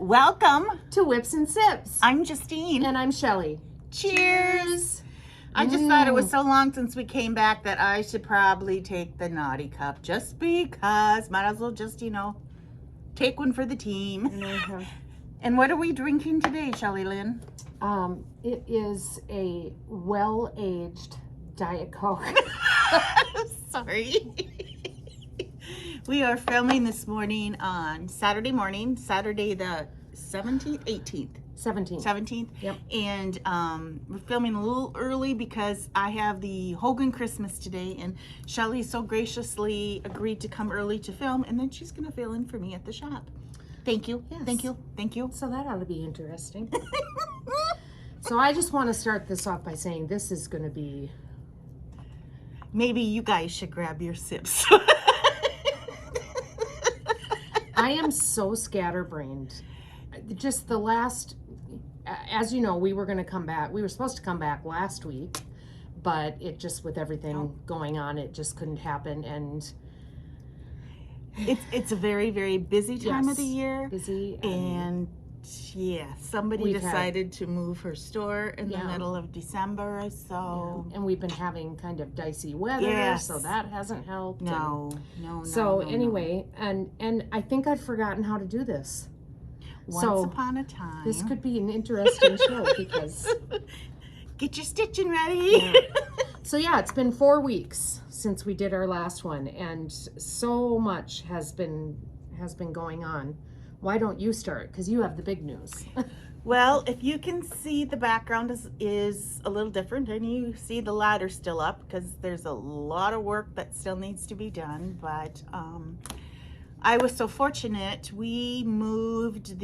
Welcome to Whips and Sips. I'm Justine. And I'm Shelly. Cheers. I just thought it was so long since we came back that I should probably take the naughty cup just because. Might as well just, take one for the team. And what are we drinking today, Shelly Lynn? It is a well-aged Diet Coke. Sorry. We are filming this morning on Saturday morning, Saturday the 17th, 18th. 17th. Yep. And we're filming a little early because I have the Hogan Christmas today, and Shelly so graciously agreed to come early to film, and then she's gonna fill in for me at the shop. Thank you. Yes. Thank you. So that ought to be interesting. So I just want to start this off by saying this is going to be... Maybe you guys should grab your sips. I am so scatterbrained. Just the last, as you know, we were going to come back. We were supposed to come back last week, but it just, with everything going on, it just couldn't happen. And it's a very, very busy time of the year. Busy. And yeah, somebody decided to move her store in the middle of December, so... Yeah. And we've been having kind of dicey weather, so that hasn't helped. No. Anyway, and I think I'd forgotten how to do this. Once upon a time. This could be an interesting show because... Get your stitching ready. Yeah. So yeah, it's been 4 weeks since we did our last one, and so much has been going on. Why don't you start? Because you have the big news. Well, if you can see, the background is a little different, and you see the ladder still up because there's a lot of work that still needs to be done. But I was so fortunate. We moved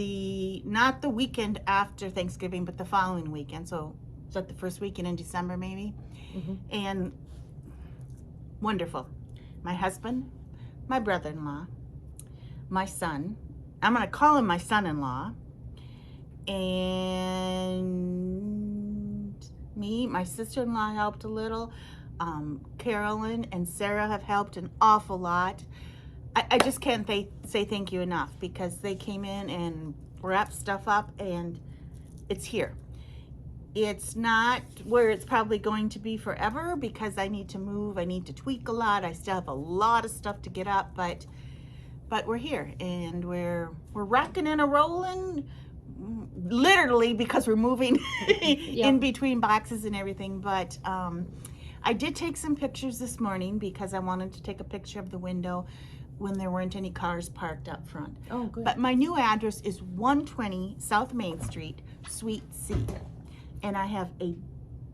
not the weekend after Thanksgiving, but the following weekend. So is that the first weekend in December, maybe? Mm-hmm. And wonderful. My husband, my brother-in-law, my son. I'm going to call him my son-in-law, and me, my sister-in-law helped a little. Carolyn and Sarah have helped an awful lot. I just can't say thank you enough because they came in and wrapped stuff up, and it's here. It's not where it's probably going to be forever because I need to move. I need to tweak a lot. I still have a lot of stuff to get up, but we're here, and we're rocking and a rolling, literally, because we're moving in between boxes and everything. But I did take some pictures this morning because I wanted to take a picture of the window when there weren't any cars parked up front. Oh, good. But my new address is 120 South Main Street, Suite C, and I have a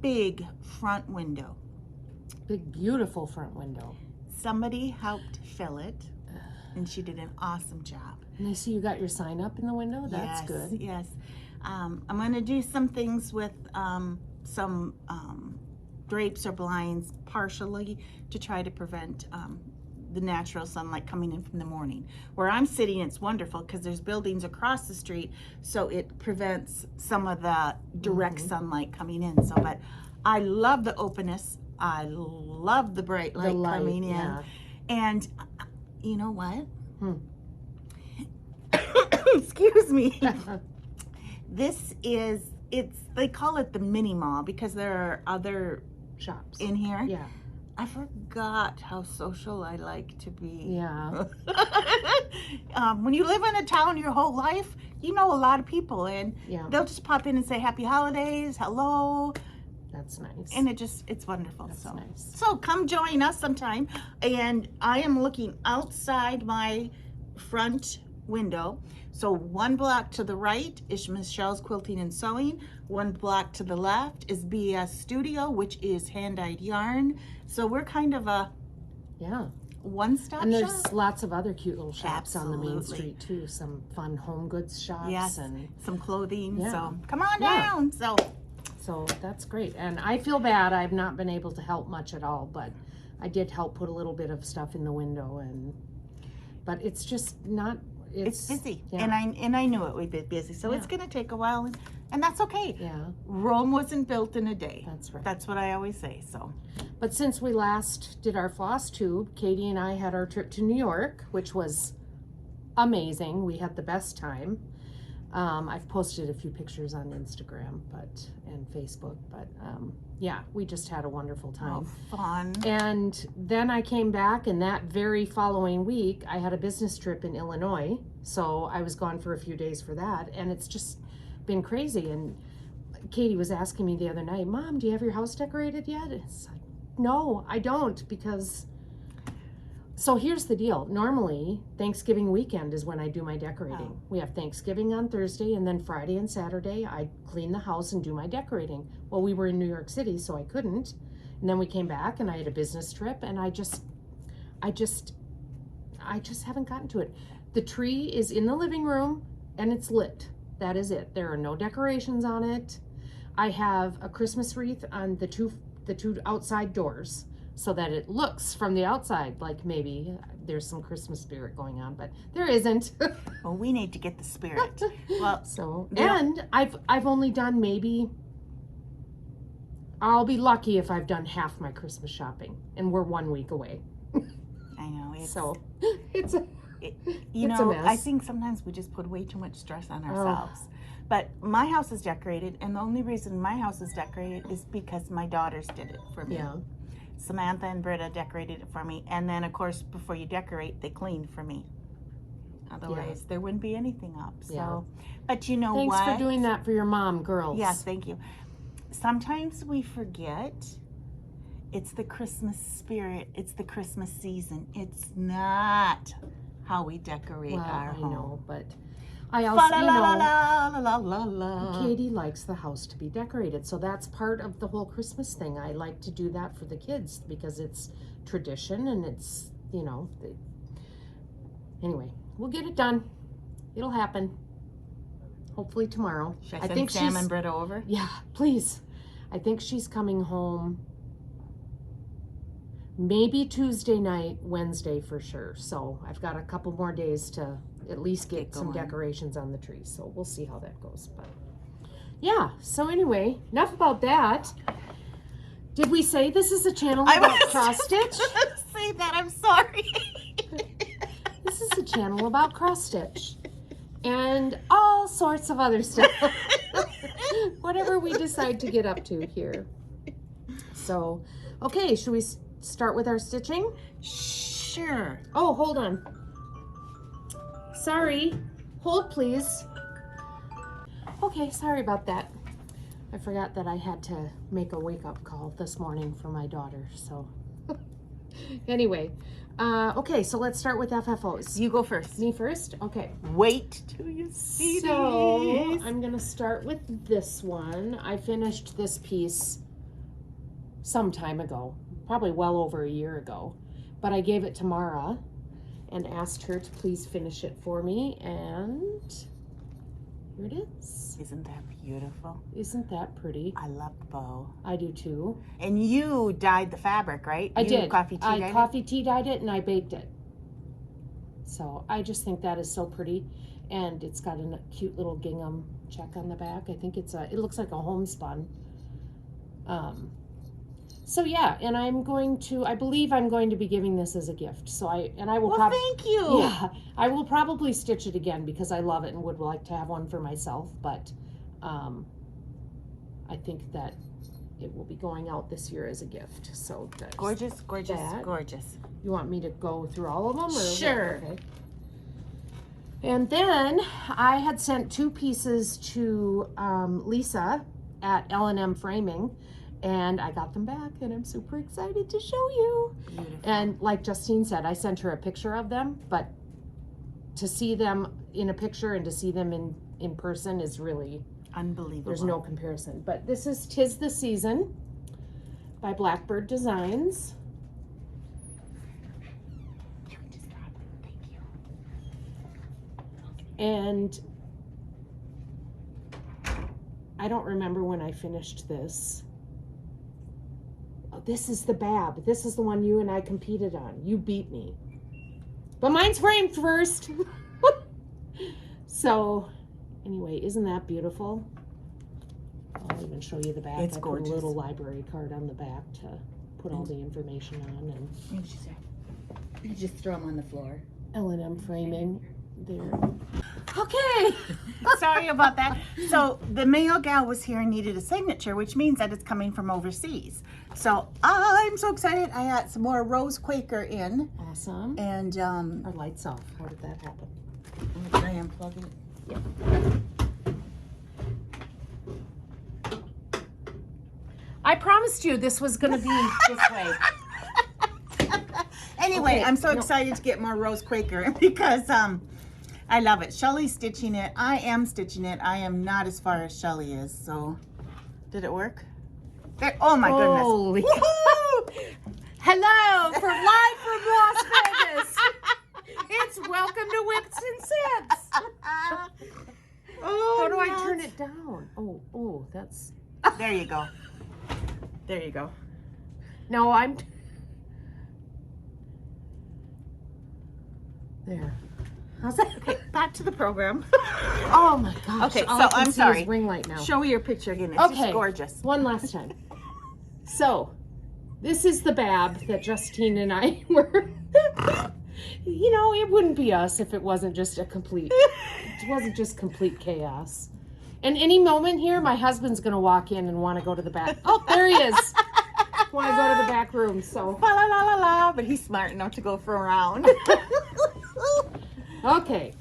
big front window. Big, beautiful front window. Somebody helped fill it. And she did an awesome job. And I see you got your sign up in the window. That's good. Yes. I'm going to do some things with some drapes or blinds partially to try to prevent the natural sunlight coming in from the morning. Where I'm sitting, it's wonderful because there's buildings across the street, so it prevents some of the direct sunlight coming in. So, but I love the openness. I love the bright light coming in. Yeah. And you know what? Excuse me. They call it the mini mall because there are other shops in here. Yeah. I forgot how social I like to be. Yeah. When you live in a town your whole life, you know a lot of people, and they'll just pop in and say happy holidays, hello. That's nice. And it's wonderful. That's nice. So come join us sometime. And I am looking outside my front window. So 1 block to the right is Michelle's Quilting and Sewing. 1 block to the left is BS Studio, which is hand-dyed yarn. So we're kind of a one-stop shop. And there's lots of other cute little shops on the main street too. Some fun home goods shops. Yes, and some clothing. Yeah. So come on down. So that's great. And I feel bad I've not been able to help much at all, but I did help put a little bit of stuff in the window, but it's just not, it's busy. Yeah. And I knew it would be busy. So it's gonna take a while, and that's okay. Yeah. Rome wasn't built in a day. That's right. That's what I always say. So But since we last did our Flossstube, Katie and I had our trip to New York, which was amazing. We had the best time. I've posted a few pictures on Instagram and Facebook, but yeah, we just had a wonderful time. Oh, fun. And then I came back, and that very following week, I had a business trip in Illinois. So I was gone for a few days for that, and it's just been crazy. And Katie was asking me the other night, Mom, do you have your house decorated yet? It's like, no, I don't, because... So here's the deal. Normally, Thanksgiving weekend is when I do my decorating. Oh. We have Thanksgiving on Thursday, and then Friday and Saturday, I clean the house and do my decorating. Well, we were in New York City, so I couldn't. And then we came back, and I had a business trip, and I just haven't gotten to it. The tree is in the living room, and it's lit. That is it. There are no decorations on it. I have a Christmas wreath on the two outside doors, so that it looks from the outside like maybe there's some Christmas spirit going on, but there isn't. Well, we need to get the spirit. Well, So, yeah. and I've only done maybe, I'll be lucky if I've done half my Christmas shopping, and we're 1 week away. I know. So, it's a You it's a know, mess. I think sometimes we just put way too much stress on ourselves. But my house is decorated, and the only reason my house is decorated is because my daughters did it for me. Yeah. Samantha and Britta decorated it for me, and then of course before you decorate, they cleaned for me. Otherwise, there wouldn't be anything up. So, Yeah. but you know Thanks what? for doing that for your mom, girls. Yes, thank you. Sometimes we forget it's the Christmas spirit. It's the Christmas season. It's not how we decorate Well, our I home. know, but I also, you know, La. Katie likes the house to be decorated, so that's part of the whole Christmas thing. I like to do that for the kids because it's tradition, and it's, you know, anyway, we'll get it done. It'll happen. Hopefully tomorrow. Should I send Sam and Britta over? Yeah, please. I think she's coming home maybe Tuesday night, Wednesday for sure. So I've got a couple more days to at least get some going. decorations on the tree. So we'll see how that goes. But yeah, so anyway, enough about that. Did we say this is a channel about cross stitch? Say that, I'm sorry. This is a channel about cross stitch and all sorts of other stuff. Whatever we decide to get up to here. So, okay, should we start with our stitching? Sure. Oh, hold on. Sorry. Hold, please. Okay, sorry about that. I forgot that I had to make a wake-up call this morning for my daughter, so. Anyway, okay, so let's start with FFOs. You go first. Me first? Okay. Wait till you see So, these. I'm going to start with this one. I finished this piece some time ago, probably well over a year ago, but I gave it to Mara and asked her to please finish it for me, and here it is. Isn't that beautiful? Isn't that pretty? I love the bow. I do too. And you dyed the fabric, right? I You did. Coffee tea I dyed coffee tea dyed it, and I baked it. So I just think that is so pretty, and it's got a cute little gingham check on the back. I think it looks like a homespun. So yeah, and I believe I'm going to be giving this as a gift. So I will Well, probably, thank you. yeah, I will probably stitch it again because I love it and would like to have one for myself. But I think that it will be going out this year as a gift. So there's Gorgeous, gorgeous, that. gorgeous. You want me to go through all of them? Or Sure. Okay. And then I had sent 2 pieces to Lisa at L&M Framing, and I got them back, and I'm super excited to show you. Beautiful. And like Justine said, I sent her a picture of them, but to see them in a picture and to see them in person is really, Unbelievable. there's no comparison. But this is 'Tis the Season by Blackbird Designs. You can just drop it. Thank you. And I don't remember when I finished this. Oh, this is the Bab. This is the one you and I competed on. You beat me. But mine's framed first. So, anyway, isn't that beautiful? I'll even show you the back. It's I gorgeous. put a little library card on the back to put all the information on. And Thank you, sir. You just throw them on the floor. L&M Framing there. Okay. Sorry about that. So the mail gal was here and needed a signature, which means that it's coming from overseas. So I'm so excited. I got some more Rose Quaker in. Awesome. And Our light's off. How did that happen? I'm gonna try and plug it. Yep. I promised you this was going to be this way. Anyway, Okay, I'm so no. excited to get more Rose Quaker because I love it. Shelly's stitching it. I am stitching it. I am not as far as Shelly is. So, did it work? There, oh my Holy goodness! Woohoo! Hello, live from Las Vegas. It's welcome to Whips and Sips. Oh, How do I nuts. turn it down? Oh, that's. There you go. There you go. No, I'm. There. How's that? Okay, back to the program. Oh my gosh. Okay, all so I can I'm see sorry. is ring light now. Show me your picture again. It's Okay. just gorgeous. One last time. So, this is the Bab that Justine and I were. You know, it wouldn't be us if it wasn't just complete chaos. And any moment here, my husband's gonna walk in and want to go to the back. Oh, there he is. Want to go to the back room? So, La la la la la. But he's smart enough to go for a round. okay.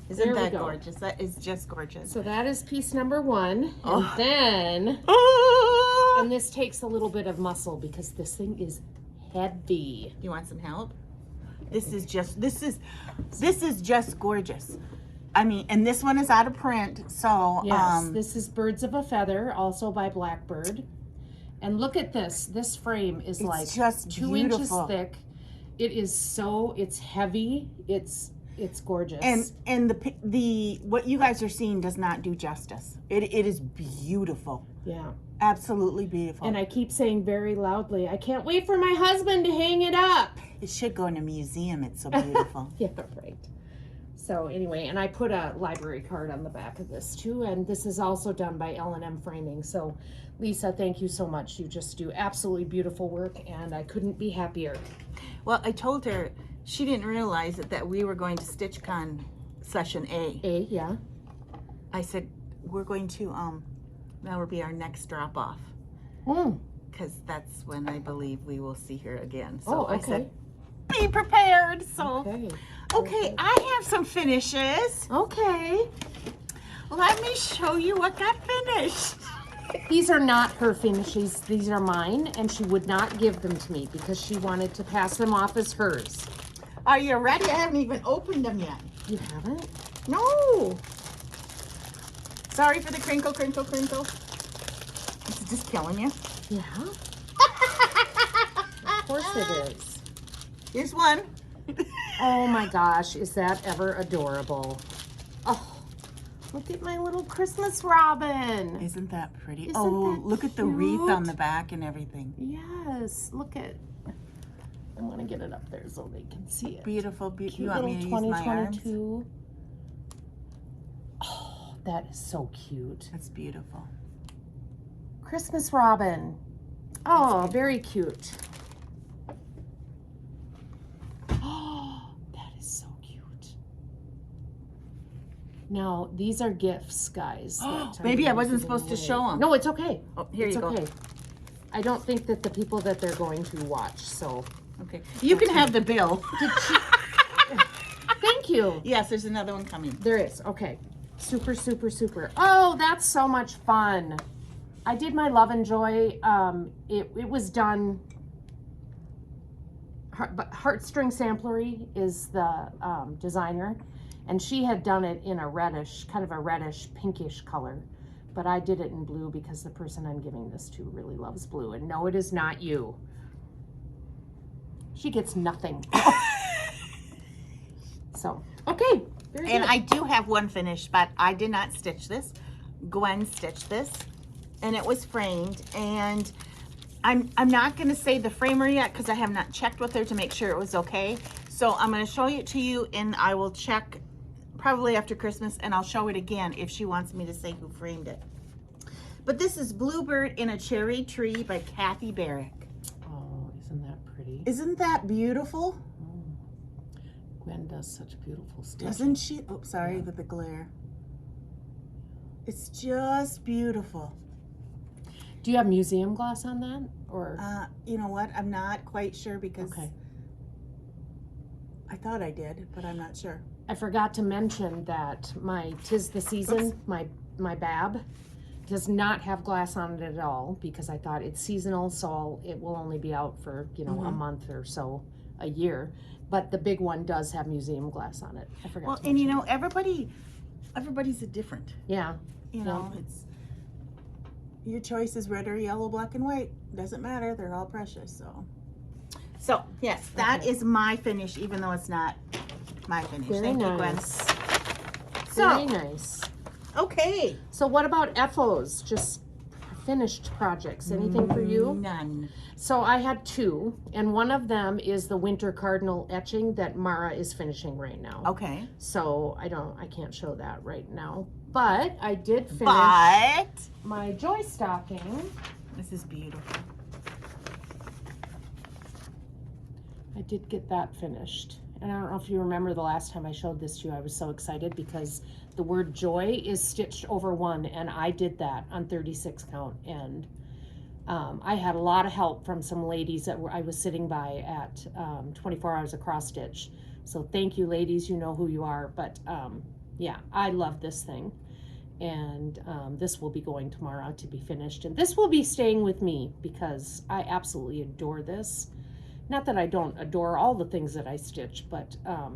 Isn't There we that go. gorgeous? That is just gorgeous. So that is piece number 1, Oh. and then, Oh! and this takes a little bit of muscle because this thing is heavy. You want some help? This is just gorgeous. I mean, and this one is out of print, so Yes, this is Birds of a Feather, also by Blackbird. And look at this. This frame is like just 2 beautiful. inches thick. It is so, it's heavy. It's gorgeous. and the what you guys are seeing does not do justice. It is beautiful. yeah. Absolutely beautiful. And I keep saying very loudly, I can't wait for my husband to hang it up. It should go in a museum. It's so beautiful. Yeah, right. So anyway, and I put a library card on the back of this too, and this is also done by L&M Framing. So Lisa, thank you so much. You just do absolutely beautiful work, and I couldn't be happier. Well, I told her she didn't realize that we were going to StitchCon session A. Yeah. I said, we're going to, that will be our next drop off. Because that's when I believe we will see her again. So Oh, I okay. said, be prepared. So, Okay. I have some finishes. Okay. Let me show you what got finished. These are not her finishes. These are mine, and she would not give them to me because she wanted to pass them off as hers. Are you ready? I haven't even opened them yet. You haven't? No. Sorry for the crinkle, crinkle, crinkle. This is just killing you. Yeah. Of course it is. Here's one. Oh my gosh, is that ever adorable? Oh, look at my little Christmas robin. Isn't that pretty? Isn't Oh, that look at the wreath on cute? the back and everything. Yes, look at. I want to get it up there so they can see it. Beautiful. Cute You want little me to use my arms? 2022. Oh, that is so cute. That's beautiful. Christmas robin. Oh, very cute. Oh, that is so cute. Now, these are gifts, guys. that I'm Maybe I gonna wasn't give supposed to away. show 'em. No, it's okay. Oh, here It's you go. okay. I don't think that the people that they're going to watch, so. Okay. You can have the bill. Thank you. Yes, there's another one coming. There is. Okay. Super, super, super. Oh, that's so much fun. I did my Love and Joy. It was done. Heartstring Samplery is the designer, and she had done it in a reddish, kind of a reddish pinkish color. But I did it in blue because the person I'm giving this to really loves blue. And no, it is not you. She gets nothing. So, okay. Very And good. I do have one finished, but I did not stitch this. Gwen stitched this, and it was framed. And I'm not going to say the framer yet because I have not checked with her to make sure it was okay. So I'm going to show it to you, and I will check probably after Christmas, and I'll show it again if she wants me to say who framed it. But this is Bluebird in a Cherry Tree by Kathy Barrick. Oh, isn't that pretty? Isn't that beautiful? Gwen does does such beautiful stitching. Doesn't she? Oh, sorry Yeah. with the glare. It's just beautiful. Do you have museum glass on that, or? You know what? I'm not quite sure because Okay. I thought I did, but I'm not sure. I forgot to mention that my 'Tis the Season, my Bab, does not have glass on it at all because I thought it's seasonal, so it will only be out for, you know, a month or so, a year. But the big one does have museum glass on it. I forgot Well, to and you mention know, everybody's a different. Yeah. You know, it's your choice is red or yellow, black and white. Doesn't matter. They're all precious. So yes, that is my finish, even though it's not my finish. Very Thank you, Gwen. nice. So Very nice. okay, So what about FOs? Just finished projects. Anything for you? none. So I had 2, and one of them is the Winter Cardinal etching that Mara is finishing right now. Okay, So I can't show that right now. But I did finish but my joy stocking. this is beautiful. I did get that finished. And I don't know if you remember the last time I showed this to you, I was so excited because the word joy is stitched over 1, and I did that on 36 count. And I had a lot of help from some ladies that I was sitting by at 24 Hours of Cross Stitch. So thank you, ladies. You know who you are. But yeah, I love this thing. And this will be going tomorrow to be finished. And this will be staying with me because I absolutely adore this. Not that I don't adore all the things that I stitch, but I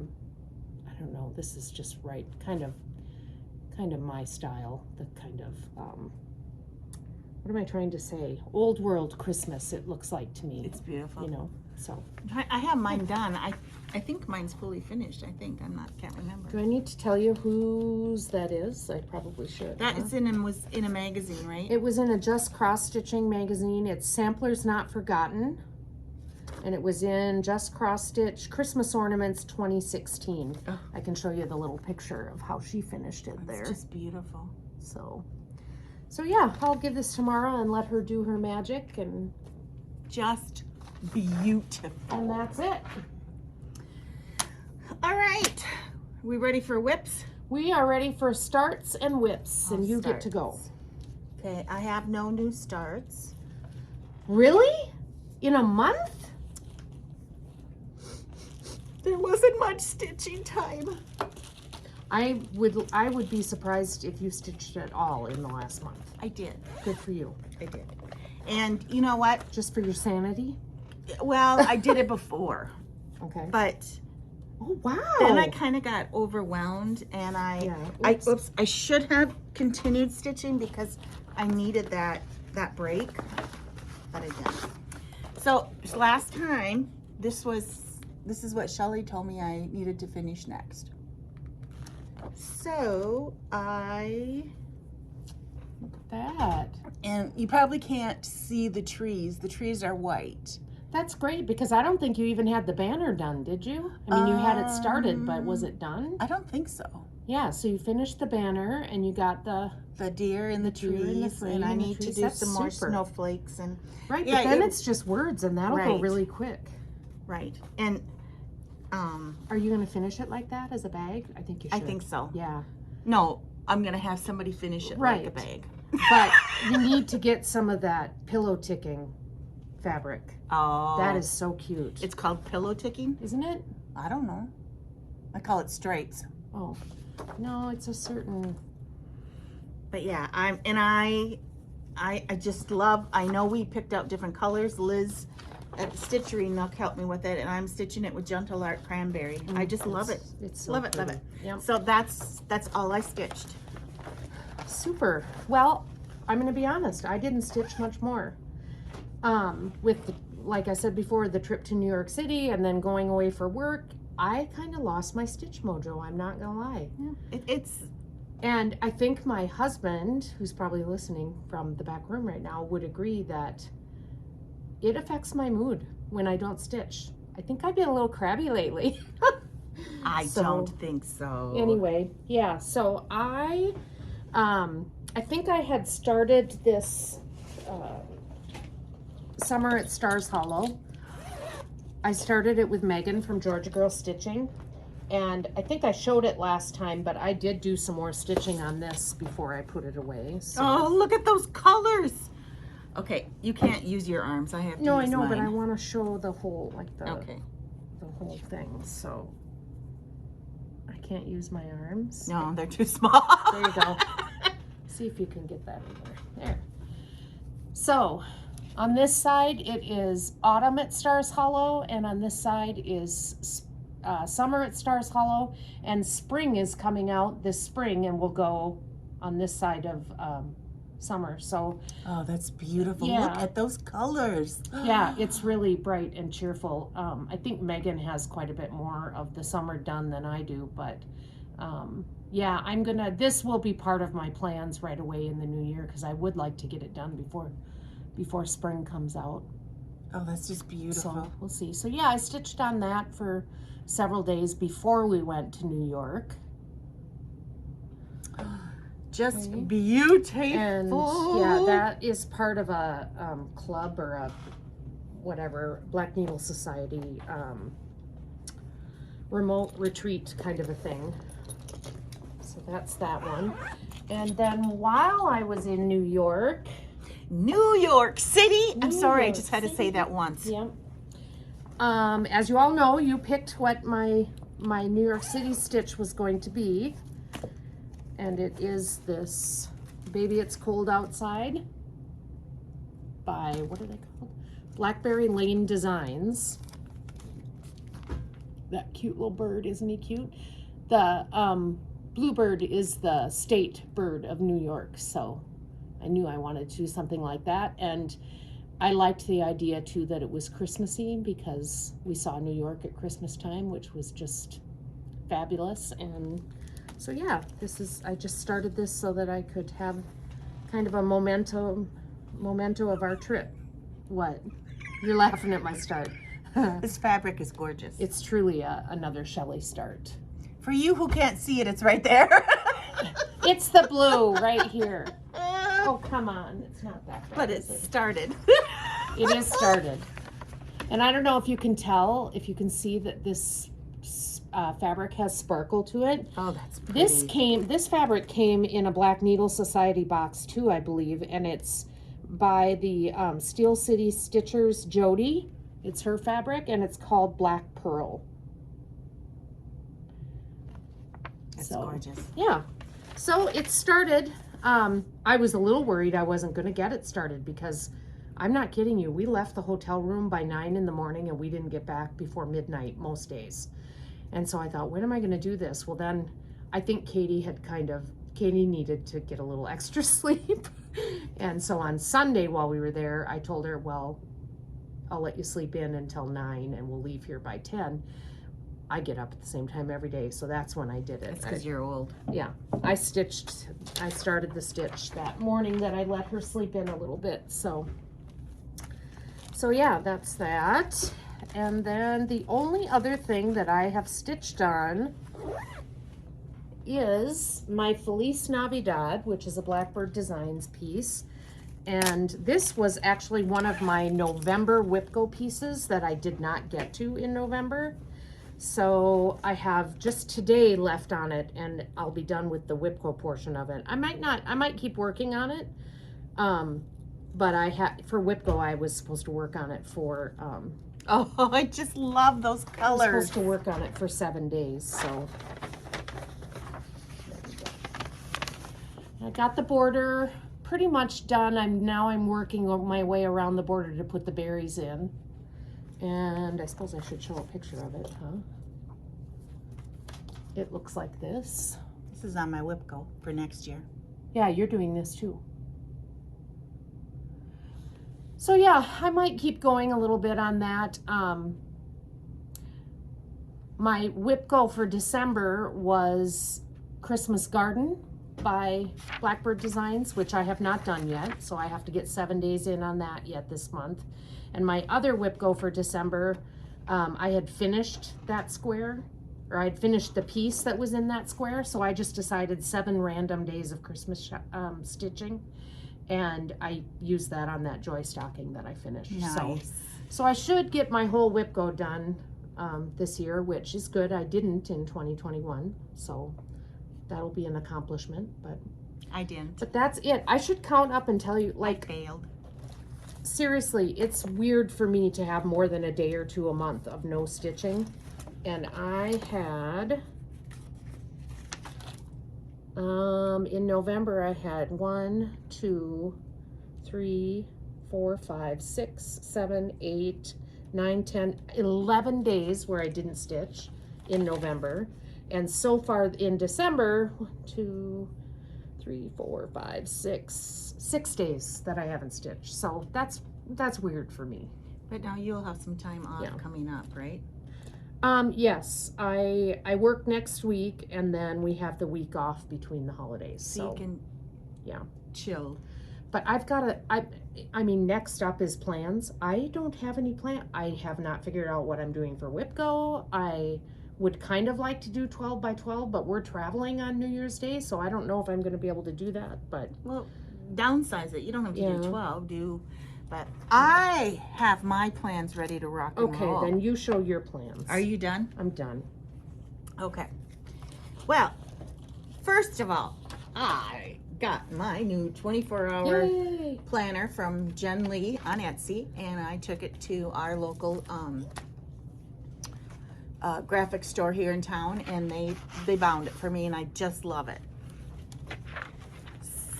don't know, this is just right, kind of my style, the kind of, what am I trying to say? Old world Christmas, it looks like to me. It's beautiful. You know, so. I have mine done. I think mine's fully finished. I think can't remember. Do I need to tell you whose that is? I probably should. That is was in a magazine, right? It was in a Just Cross Stitching magazine. It's Samplers Not Forgotten. And it was in Just Cross Stitch Christmas Ornaments 2016. Oh. I can show you the little picture of how she finished it there. It's just beautiful. So yeah, I'll give this to Mara and let her do her magic, and Just beautiful. and that's it. All right. We ready for whips? We are ready for starts and whips, and you get to go. Okay, I have no new starts. Really? In a month? There wasn't much stitching time. I would be surprised if you stitched at all in the last month. I did. Good for you. I did. And you know what? Just for your sanity? Well, I did it before, Okay. but Oh, wow. then I kind of got overwhelmed, and Yeah, I should have continued stitching because I needed that break, but I didn't. So last time, this is what Shelly told me I needed to finish next. So Look at that. and you probably can't see the trees. The trees are white. That's great, because I don't think you even had the banner done, did you? I mean, you had it started, but was it done? I don't think so. Yeah, so you finished the banner and you got the Deer in the deer in the trees, frame and I and the need to trees. do That's some more super. snowflakes and right, Yeah, but then it- it's just words, and that'll go Right. really quick. right. And Are you going to finish it like that as a bag? I think you should. I think so. Yeah, No, I'm gonna have somebody finish it like a Right. bag. but you need to get some of that pillow ticking fabric. Oh, That is so cute. It's called pillow ticking. Isn't it? I don't know. I call it stripes. Oh, no, it's a certain. But yeah, I just love. I know we picked out different colors. Liz at the Stitchery Nook helped me with it, and I'm stitching it with Gentle Art Cranberry. I just love it. It's so Love it, love pretty. it. Yep. So that's all I stitched. Super. Well, I'm going to be honest. I didn't stitch much more. With, like I said before, the trip to New York City and then going away for work, I kind of lost my stitch mojo. I'm not going to lie. Yeah, it's And I think my husband, who's probably listening from the back room right now, would agree that it affects my mood when I don't stitch. I think I've been a little crabby lately. I So- don't think so. Anyway, yeah, so I think I had started this summer at Stars Hollow. I started it with Megan from Georgia Girl Stitching, And I think I showed it last time, but I did do some more stitching on this before I put it away. So. Oh, look at those colors. Okay, you can't use your arms. I have to No, use I know, mine. but I want to show the whole, like the whole thing. So I can't use my arms. No, they're too small. There you go. See if you can get that in there. There. So on this side, it is autumn at Stars Hollow, and on this side is summer at Stars Hollow, and spring is coming out this spring and will go on this side of summer. So oh, that's beautiful. Yeah. Look at those colors. yeah, it's really bright and cheerful. I think Megan has quite a bit more of the summer done than I do, but yeah, this will be part of my plans right away in the new year, because I would like to get it done before spring comes out. Oh, that's just beautiful. So we'll see. So yeah, I stitched on that for several days before we went to New York. Just Okay. beautiful. And yeah, that is part of a club or a whatever, Black Needle Society remote retreat kind of a thing. So that's that one. And then while I was in New York, New York City. I'm New sorry, I York just had to say City. that once. yeah. As you all know, you picked what my New York City stitch was going to be. And it is this Baby It's Cold Outside by, what are they called? Blackberry Lane Designs. That cute little bird, isn't he cute? The bluebird is the state bird of New York, so I knew I wanted to do something like that. And I liked the idea too that it was Christmassy, because we saw New York at Christmas time, which was just fabulous. And so yeah, I just started this so that I could have kind of a memento of our trip. What? You're laughing at my start. This fabric is gorgeous. It's truly another Shelley start. For you who can't see it, it's right there. It's the blue right here. Oh, come on. It's not that bad. But it started. It is started. And I don't know if you can tell, if you can see that this fabric has sparkle to it. Oh, that's pretty. This fabric came in a Black Needle Society box too, I believe, and it's by the Steel City Stitchers Jody. It's her fabric, and it's called Black Pearl. It's gorgeous. Yeah. So it started. I was a little worried I wasn't going to get it started, because I'm not kidding you. We left the hotel room by 9 in the morning and we didn't get back before midnight most days. And so I thought, when am I going to do this? Well, then I think Katie needed to get a little extra sleep. And so on Sunday while we were there, I told her, well, I'll let you sleep in until 9 and we'll leave here by 10. I get up at the same time every day, so that's when I did it. That's because you're old. Yeah, I started the stitch that morning that I let her sleep in a little bit. So yeah, that's that. And then the only other thing that I have stitched on is my Feliz Navidad, which is a Blackbird Designs piece. And this was actually one of my November Whipco pieces that I did not get to in November. So I have just today left on it, and I'll be done with the Whipco portion of it. I might keep working on it. But for Whipco, I was supposed to work on it for, Oh, I just love those I was colors. supposed to work on it for 7 days, so. I got the border pretty much done. I'm working my way around the border to put the berries in. And I suppose I should show a picture of it, huh? It looks like this. This is on my Whipco for next year. Yeah, you're doing this too. So yeah, I might keep going a little bit on that. My Whipco for December was Christmas Garden by Blackbird Designs, which I have not done yet, so I have to get 7 days in on that yet this month. And my other Whipco for December, I had finished that square, or I'd finished the piece that was in that square, so I just decided 7 random days of Christmas stitching, and I used that on that joy stocking that I finished. Nice. So I should get my whole Whipco done this year, which is good. I didn't in 2021, so that'll be an accomplishment. I didn't. But that's it. I should count up and tell you, like, I failed. seriously, it's weird for me to have more than a day or two a month of no stitching. And I had, in November, I had 1, 2, 3, 4, 5, 6, 7, 8, 9, 10, 11 days where I didn't stitch in November. And so far in December, 1, 2, 3, 4, 5, 6 days that I haven't stitched. So that's weird for me. But now you'll have some time off coming up, right? Yes, I work next week, and then we have the week off between the holidays. So you can chill. But I've got I mean, next up is plans. I don't have any plan. I have not figured out what I'm doing for WIPGO. I would kind of like to do 12 by 12, but we're traveling on New Year's Day, so I don't know if I'm going to be able to do that. But well, downsize it. You don't have to do 12. But I have my plans ready to rock and roll. Okay, then you show your plans. Are you done? I'm done. Okay. Well, first of all, I got my new 24-hour planner from Jen Lee on Etsy, and I took it to our local graphic store here in town, and they bound it for me, and I just love it.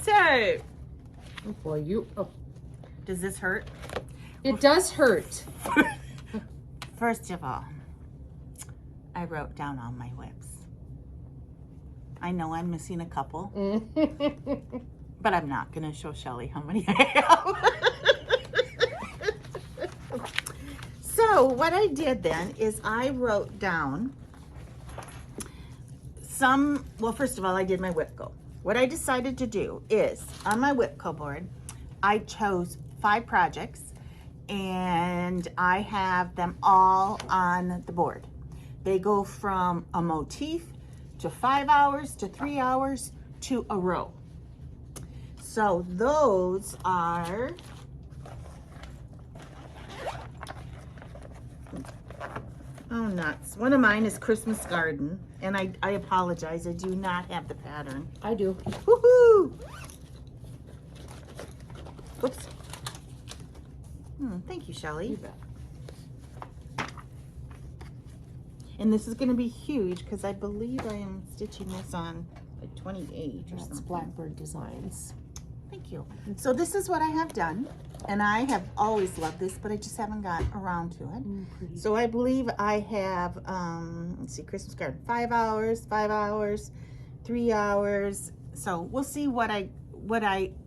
So, Oh boy, does this hurt? It does hurt. First of all, I wrote down all my whips. I know I'm missing a couple, but I'm not going to show Shelly how many I have. So what I did then is I wrote down well, first of all, I did my WIPGO. What I decided to do is, on my WIPGO board, I chose 5 projects, and I have them all on the board. They go from a motif to 5 hours to 3 hours to a row. So those are nuts. One of mine is Christmas Garden, and I apologize, I do not have the pattern. I do. Woohoo! Whoops. Thank you, Shelly. You bet. And this is going to be huge because I believe I am stitching this on like 28 or That's something. Blackbird Designs. Thank you. So this is what I have done, and I have always loved this, but I just haven't got around to it. So I believe I have, let's see, Christmas Garden, 5 hours, 5 hours, 3 hours. So we'll see what I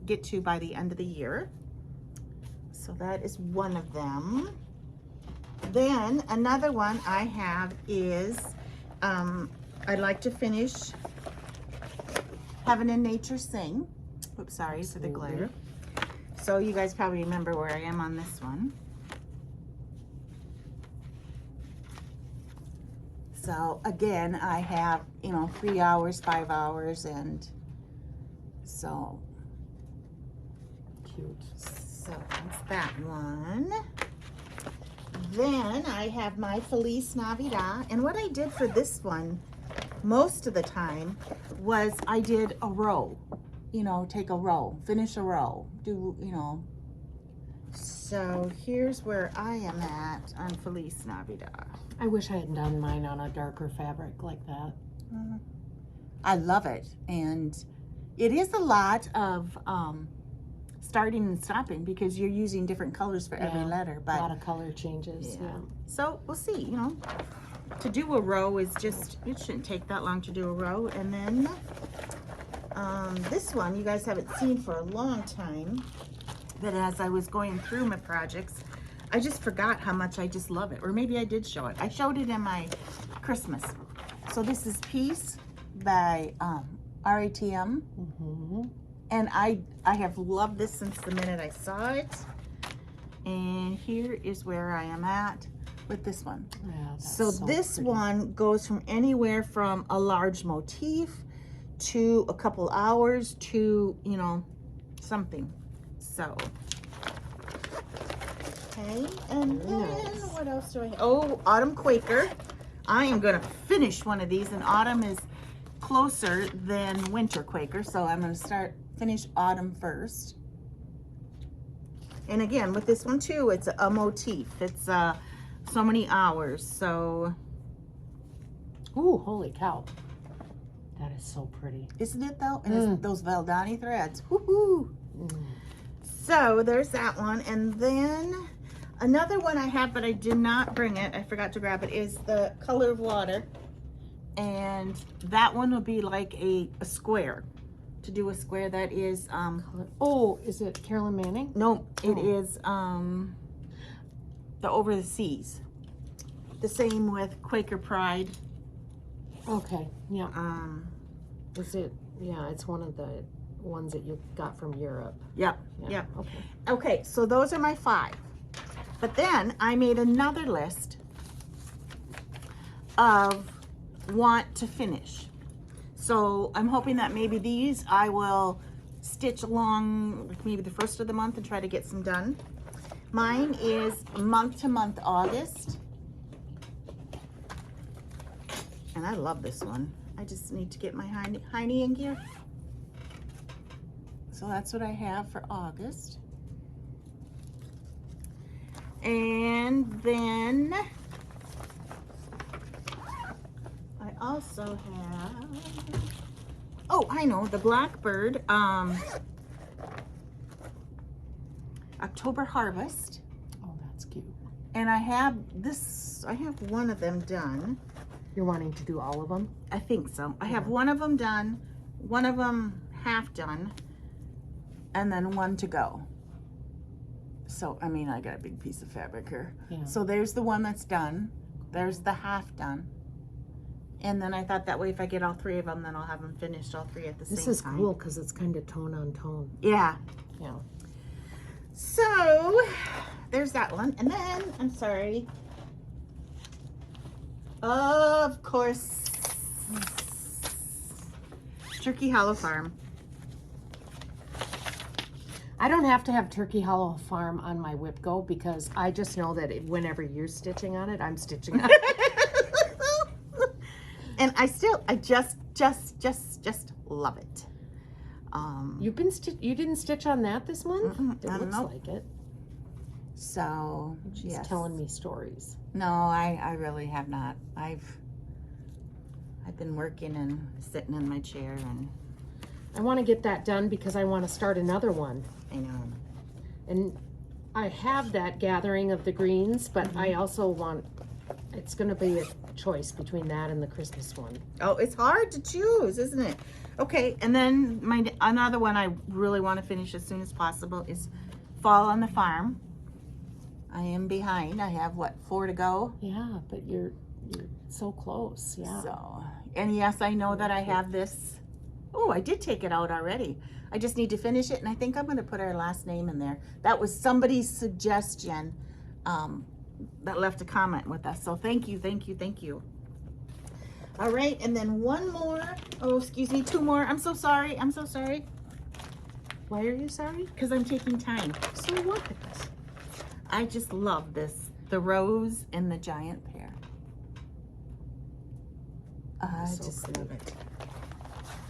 get to by the end of the year. So that is one of them. Then another one I have is, I'd like to finish Heaven and Nature Sing. Oops, sorry for the glare. So you guys probably remember where I am on this one. So again, I have, 3 hours, 5 hours, and so Cute. So that's that one. Then I have my Feliz Navidad, and what I did for this one most of the time was I did a row. Take a row, finish a row, So here's where I am at on Feliz Navidad. I wish I had done mine on a darker fabric like that. I love it, and it is a lot of starting and stopping because you're using different colors for every letter. But a lot of color changes. Yeah. So we'll see. To do a row is just, it shouldn't take that long to do a row. And then this one you guys haven't seen for a long time, but as I was going through my projects, I just forgot how much I just love it. Or maybe I did show it. I showed it in my Christmas. So this is Peace by RATM. And I have loved this since the minute I saw it. And here is where I am at with this one. Yeah, so this one goes from anywhere from a large motif to a couple hours to, something. So Okay, and Very then nice. what else do I have? Oh, Autumn Quaker. I am gonna finish one of these, and autumn is closer than winter Quaker, so I'm gonna finish autumn first. And again, with this one too, it's a motif. It's so many hours, so. Ooh, holy cow. That is so pretty. Isn't it though? And it's those Valdani threads. Woohoo! Mm. So there's that one, and then another one I have, but I did not bring it. I forgot to grab it. Is the Color of Water, and that one will be like a square. To do a square that is Oh, is it Carolyn Manning? no, it Oh. is the Over the Seas. The same with Quaker Pride. Okay, yeah. Is it? Yeah, it's one of the ones that you got from Europe. Yep, Yeah. yep. Okay. Okay, so those are my 5. But then I made another list of want to finish. So I'm hoping that maybe these I will stitch along like maybe the first of the month and try to get some done. Mine is month to month August. And I love this one. I just need to get my hiney in gear. So that's what I have for August. And then I also have, oh, I know, the Blackbird October Harvest. Oh, that's cute. And I have one of them done. You're wanting to do all of them? I think so. I have Yeah. one of them done, one of them half done, and then one to go. So, I mean, I got a big piece of fabric here. Yeah. So there's the one that's done. There's the half done. And then I thought that way if I get all 3 of them, then I'll have them finished all 3 at the same time. This is cool because it's kind of tone on tone. Yeah. Yeah. So, there's that one. And then, I'm sorry. Of course, Turkey Hollow Farm. I don't have to have Turkey Hollow Farm on my whip go because I just know that whenever you're stitching on it, I'm stitching on it. And I just love it. You didn't stitch on that this month? It looks nope. like it. So, She's yes. telling me stories. No, I really have not. I've been working and sitting in my chair, and I want to get that done because I want to start another one. I know. And I have that gathering of the greens, but I also want, it's going to be a choice between that and the Christmas one. Oh, it's hard to choose, isn't it? Okay, and then another one I really want to finish as soon as possible is Fall on the Farm. I am behind. I have, what, 4 to go? Yeah, but you're so close. Yeah. So, and yes, I know that I have this. Oh, I did take it out already. I just need to finish it, and I think I'm going to put our last name in there. That was somebody's suggestion that left a comment with us. So thank you, thank you, thank you. All right, and then one more. Oh, excuse me, 2 more. I'm so sorry. I'm so sorry. Why are you sorry? Because I'm taking time. So what? I just love this. The rose and the giant pear. I So just pretty. love it.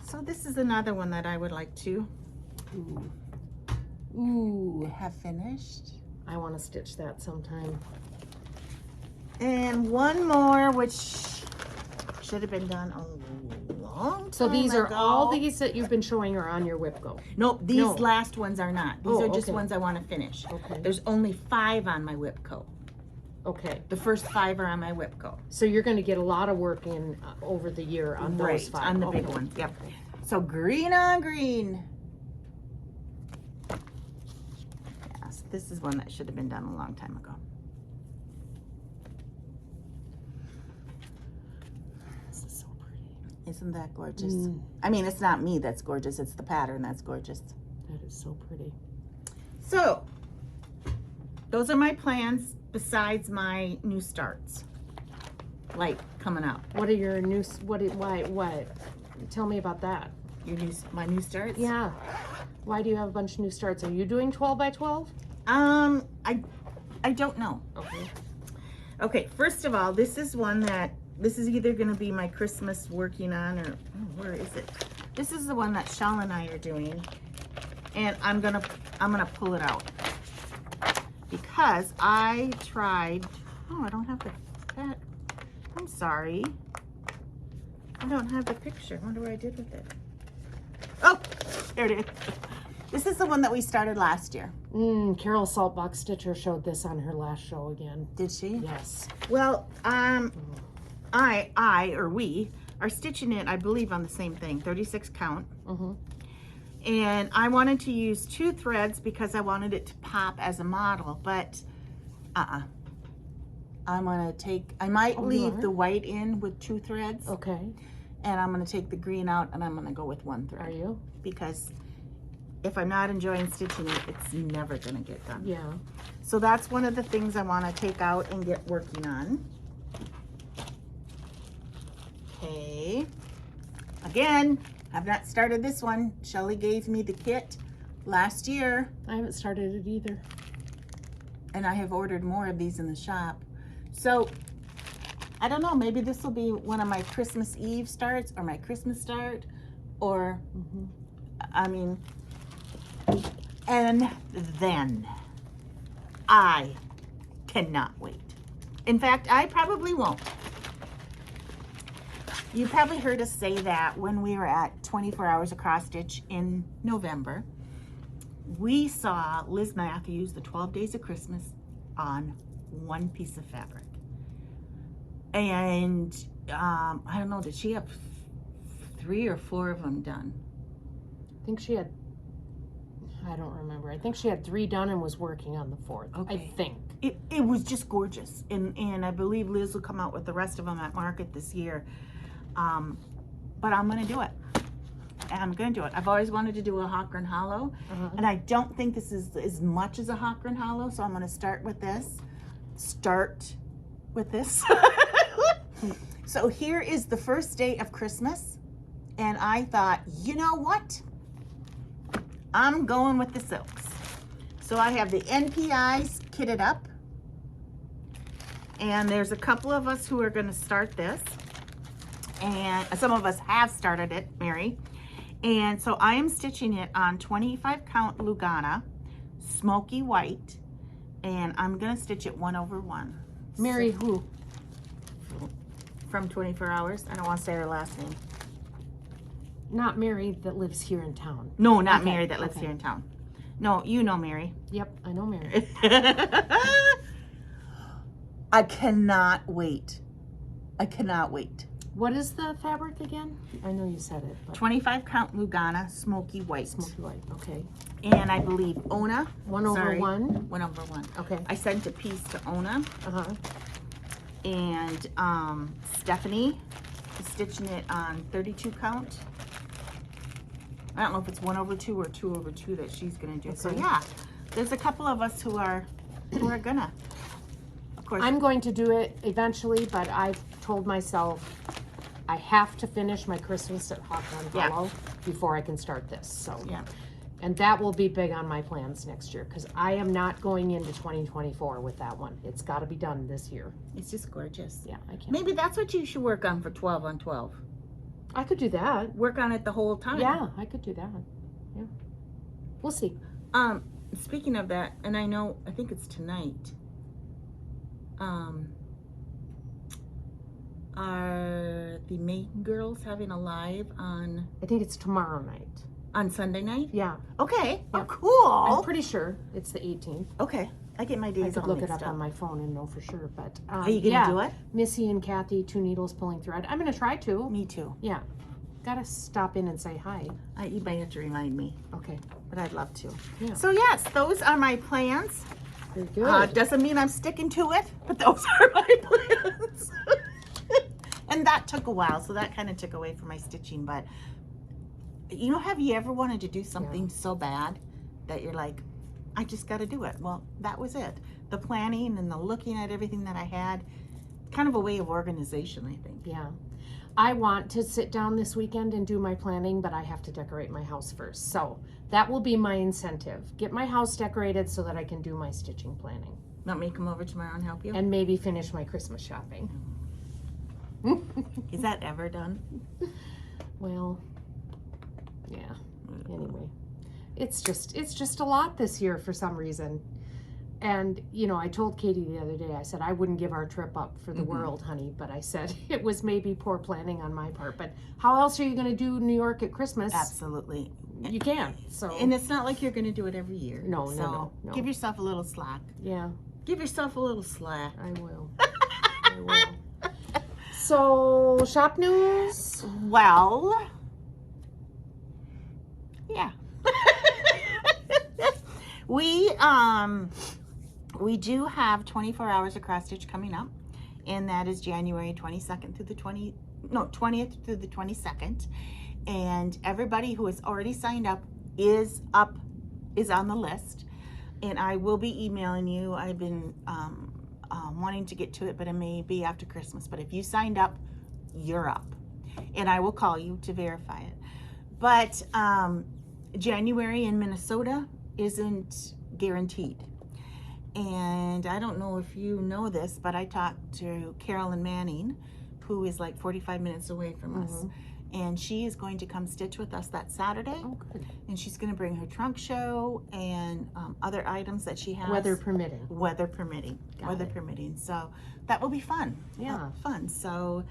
So this is another one that I would like to Ooh. have finished. I want to stitch that sometime. And one more, which should have been done a long time So these are ago. all these that you've been showing are on your whip go. Nope, these No. last ones are not. These Oh, are just okay. ones I want to finish. Okay. There's only 5 on my Whipco. Okay. The first 5 are on my Whipco. So you're going to get a lot of work in over the year on those Right, 5. on the Okay. big ones. Yep. So green on green. Yes, this is one that should have been done a long time ago. This is so pretty. Isn't that gorgeous? Mm. I mean, it's not me that's gorgeous. It's the pattern that's gorgeous. That is so pretty. So, those are my plans besides my new starts. Like, coming up. What are your new? What? Tell me about that. My new starts? Yeah. Why do you have a bunch of new starts? Are you doing 12 by 12? I I don't know. Okay. Okay, first of all, this is either going to be my Christmas working on, or where is it? This is the one that Shell and I are doing, and I'm gonna pull it out because I tried. Oh, I don't have that. I'm sorry. I don't have the picture. I wonder what I did with it. Oh, there it is. This is the one that we started last year. Carol Saltbox Stitcher showed this on her last show again. Did she? Yes. Well, we are stitching it, I believe, on the same thing, 36 count. And I wanted to use 2 threads because I wanted it to pop as a model, but I'm gonna take, I might leave the white in with 2 threads. Okay. And I'm gonna take the green out and I'm gonna go with 1 thread. Are you? Because if I'm not enjoying stitching it, it's never gonna get done. Yeah. So that's one of the things I wanna take out and get working on. Okay. Again, I've not started this one. Shelly gave me the kit last year. I haven't started it either. And I have ordered more of these in the shop. So, I don't know, maybe this will be one of my Christmas Eve starts or my Christmas start, or, I mean, and then I cannot wait. In fact, I probably won't. You probably heard us say that when we were at 24 Hours of Cross Stitch in November. We saw Liz Matthews, the 12 Days of Christmas, on 1 piece of fabric. And I don't know, did she have 3 or 4 of them done? I think she had, I don't remember. I think she had 3 done and was working on the 4th. Okay. I think. It was just gorgeous. And I believe Liz will come out with the rest of them at market this year. But I'm going to do it. I'm going to do it. I've always wanted to do a Hockran Hollow. And I don't think this is as much as a Hockran Hollow. So I'm going to start with this. So here is the first day of Christmas. And I thought, you know what? I'm going with the silks. So I have the NPIs kitted up. And there's a couple of us who are going to start this. And some of us have started it, Mary. And so I am stitching it on 25 count Lugana, smoky white, and I'm gonna stitch it 1/1. Mary who? From 24 Hours. I don't want to say her last name. Not Mary that lives here in town. No, not Mary that lives here in town. No, you know Mary. Yep, I know Mary. I cannot wait. I cannot wait. What is the fabric again? I know you said it. But 25 count Lugana, smoky white. Smoky white, okay. And I believe Ona. 1/1. 1/1. Okay. I sent a piece to Ona. And Stephanie is stitching it on 32 count. I don't know if it's 1/2 or 2/2 that she's gonna do. Okay. So yeah, there's a couple of us who are gonna. Of course, I'm going to do it eventually, but I've told myself I have to finish my Christmas at Hockran Hollow before I can start this. So yeah. And that will be big on my plans next year because I am not going into 2024 with that one. It's got to be done this year. It's just gorgeous. Yeah, I can't. Maybe that's what you should work on for 12 on 12. I could do that. Work on it the whole time. Yeah, I could do that. Yeah. We'll see. Speaking of that, and I think it's tonight. Are the Maiden Girls having a live on? I think it's tomorrow night. On Sunday night? Yeah. Okay. Yeah. Oh, cool. I'm pretty sure it's the 18th. Okay. I get my days I could all look it mixed up on my phone and know for sure. But are you gonna do it? Missy and Kathy, 2 needles pulling thread. I'm gonna try to. Me too. Yeah. Gotta stop in and say hi. You might have to remind me. Okay. But I'd love to. Yeah. So yes, those are my plans. Very good. Doesn't mean I'm sticking to it, but those are my plans. And that took a while, so that kind of took away from my stitching. But you know, have you ever wanted to do something so bad that you're like, I just got to do it? Well, that was it. The planning and the looking at everything that I had, kind of a way of organization, I think. Yeah. I want to sit down this weekend and do my planning, but I have to decorate my house first. So that will be my incentive. Get my house decorated so that I can do my stitching planning. Want me to come over tomorrow and help you? and maybe finish my Christmas shopping. Is that ever done? Well, yeah. Anyway, it's just a lot this year for some reason. And, you know, I told Katie the other day, I said, I wouldn't give our trip up for the world, honey. But I said it was maybe poor planning on my part. But how else are you going to do New York at Christmas? Absolutely. You can't. So. And it's not like you're going to do it every year. No. Give yourself a little slack. Yeah. Give yourself a little slack. I will. I will. So, shop news? Well, yeah. We do have 24 hours of cross stitch coming up, and that is January 22nd through the 20th through the 22nd. And everybody who has already signed up is on the list. And I will be emailing you. I've been wanting to get to it, but it may be after Christmas. But if you signed up, you're up. And I will call you to verify it. But January in Minnesota isn't guaranteed. And I don't know if you know this, but I talked to Carolyn Manning, who is like 45 minutes away from us. And she is going to come stitch with us that Saturday. Oh, good. And she's going to bring her trunk show and other items that she has. Weather permitting. Weather permitting. Got it. Permitting. So that will be fun. Yeah. Fun. So,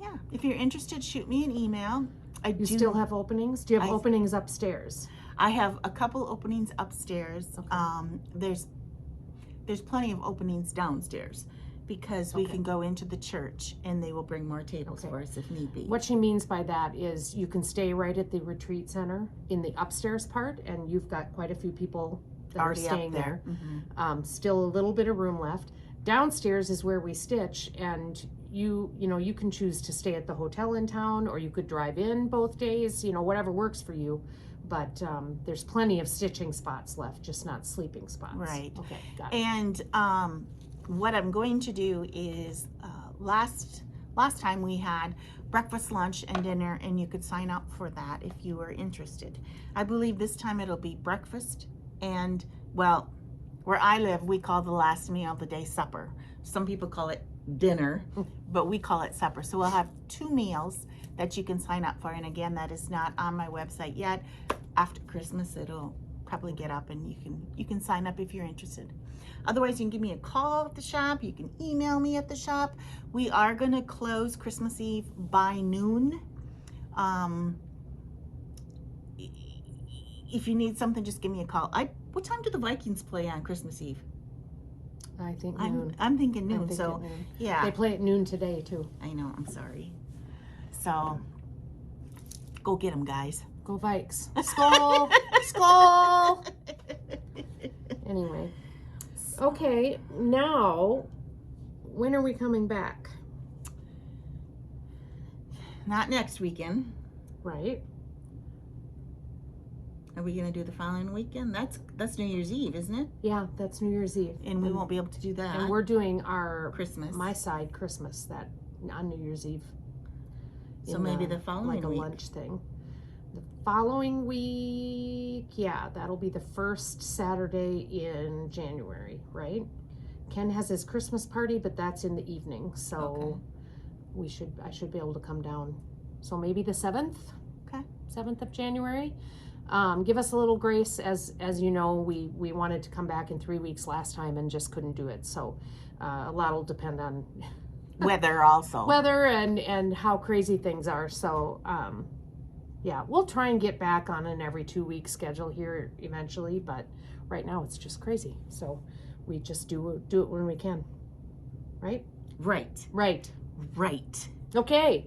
yeah. If you're interested, shoot me an email. You still have openings? Do you have openings upstairs? I have a couple openings upstairs. Okay. There's plenty of openings downstairs because we can go into the church and they will bring more tables for us if need be. What she means by that is you can stay right at the retreat center in the upstairs part, and you've got quite a few people that Already are staying up there. there. Still a little bit of room left. Downstairs is where we stitch, and you can choose to stay at the hotel in town, or you could drive in both days, whatever works for you. But there's plenty of stitching spots left, just not sleeping spots. Right. Okay, got it. And what I'm going to do is last time we had breakfast, lunch, and dinner, and you could sign up for that if you were interested. I believe this time it'll be breakfast and, well, where I live, we call the last meal of the day supper. Some people call it dinner, but we call it supper. So we'll have 2 meals that you can sign up for. And again, that is not on my website yet. After Christmas, it'll probably get up and you can sign up if you're interested. Otherwise, you can give me a call at the shop. You can email me at the shop. We are going to close Christmas Eve by noon. If you need something, just give me a call. What time do the Vikings play on Christmas Eve? I think noon. I'm thinking noon. I'm thinking so noon. yeah, They play at noon today too. I know. I'm sorry. So go get them, guys. Go Vikes. Skull. Skull. Anyway. Okay, now, when are we coming back? Not next weekend. Right. Are we gonna do the following weekend? That's New Year's Eve, isn't it? Yeah, that's New Year's Eve. And we won't be able to do that. And we're doing our Christmas. my side Christmas that on New Year's Eve. So maybe the following like a week. lunch thing. The following week, yeah, that'll be the first Saturday in January, right? Ken has his Christmas party, but that's in the evening, so I should be able to come down. So maybe the 7th. Okay. 7th of January. Give us a little grace, as you know, we wanted to come back in 3 weeks last time and just couldn't do it. So a lot will depend on Weather also. weather and how crazy things are. So yeah, we'll try and get back on an every 2 week schedule here eventually, but right now it's just crazy. So we just do it when we can. Right? Right. Right. Right. Okay.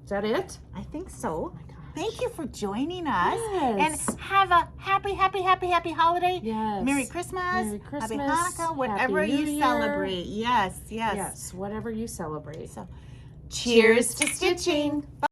Is that it? I think so. Oh my gosh. Thank you for joining us. Yes. And have a happy holiday. Yes. Merry Christmas. Merry Christmas. Happy Hanukkah. Whatever Happy New you Year. celebrate. Yes. Yes, whatever you celebrate. So, cheers to stitching. Bye.